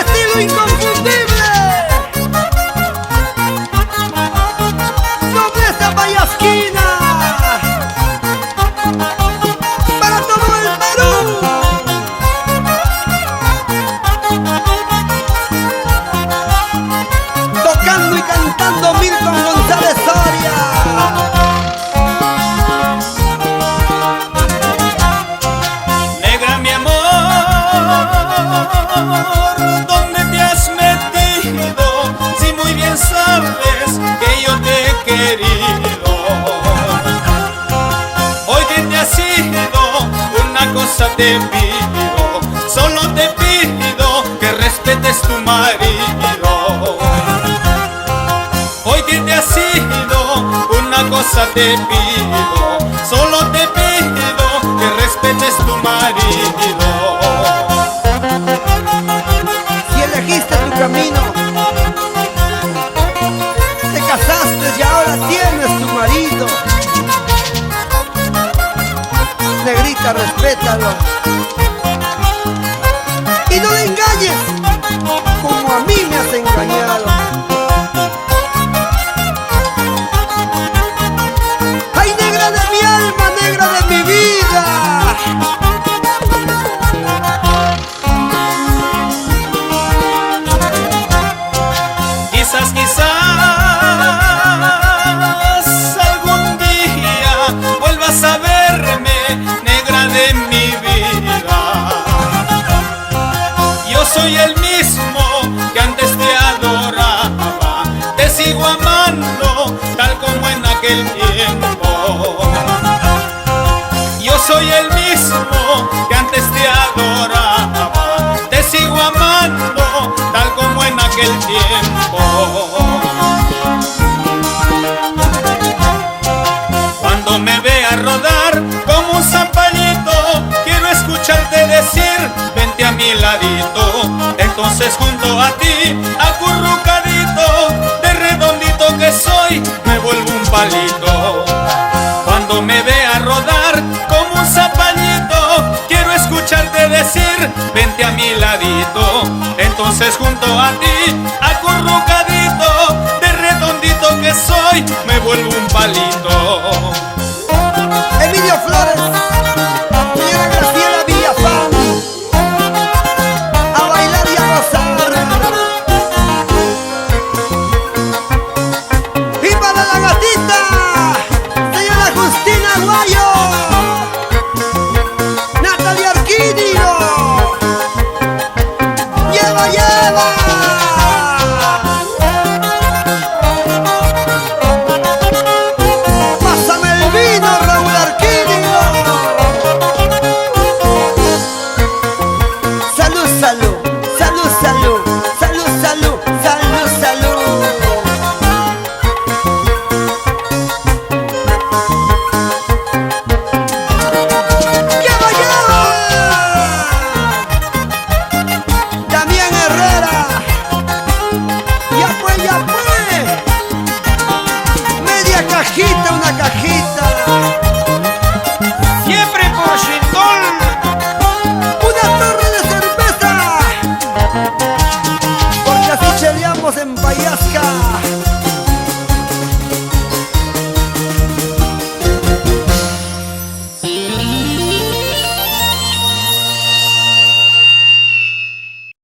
Estilo inconfundible. Nobleza payasquina. Para todo el Perú. Tocando y cantando Milton González Soria. ¿Dónde te has metido? Si muy bien sabes que yo te he querido. Hoy que te has ido, una cosa te pido. Solo te pido que respetes tu marido. Hoy que te has ido, una cosa te pido. Solo te pido que respetes tu marido. Elegiste tu camino, te casaste y ahora tienes tu marido. Negrita, respétalo y no le engañes como a mí me has engañado. Ay, negra de mi alma, negra de mi vida. Quizás algún día vuelvas a verme, negra de mi vida. Yo soy el mismo que antes te adoraba, te sigo amando tal como en aquel tiempo. Yo soy el mismo que antes te adoraba, te sigo amando tal como en aquel tiempo. Cuando me vea rodar como un zapallito, quiero escucharte decir, vente a mi ladito. Entonces junto a ti, acurrucadito, de redondito que soy, me vuelvo un palito. Cuando me vea rodar como un zapallito, quiero escucharte decir, vente a mi ladito. Entonces junto a ti, acurrucadito, de redondito que soy, me vuelvo un palito. Emilio Flores, señora Graciela Villafán, a bailar y a gozar. Y para la gatita, señora Justina Guayo, Natalia Arquídeo, lleva, lleva. Pásame el vino, Raúl Arquídeo. Salud, salud, salud, salud, salud, salud, salud, salud. ¡Lleva, lleva! Damián Herrera. Ya fue, ya fue. Media cajita, una cajita.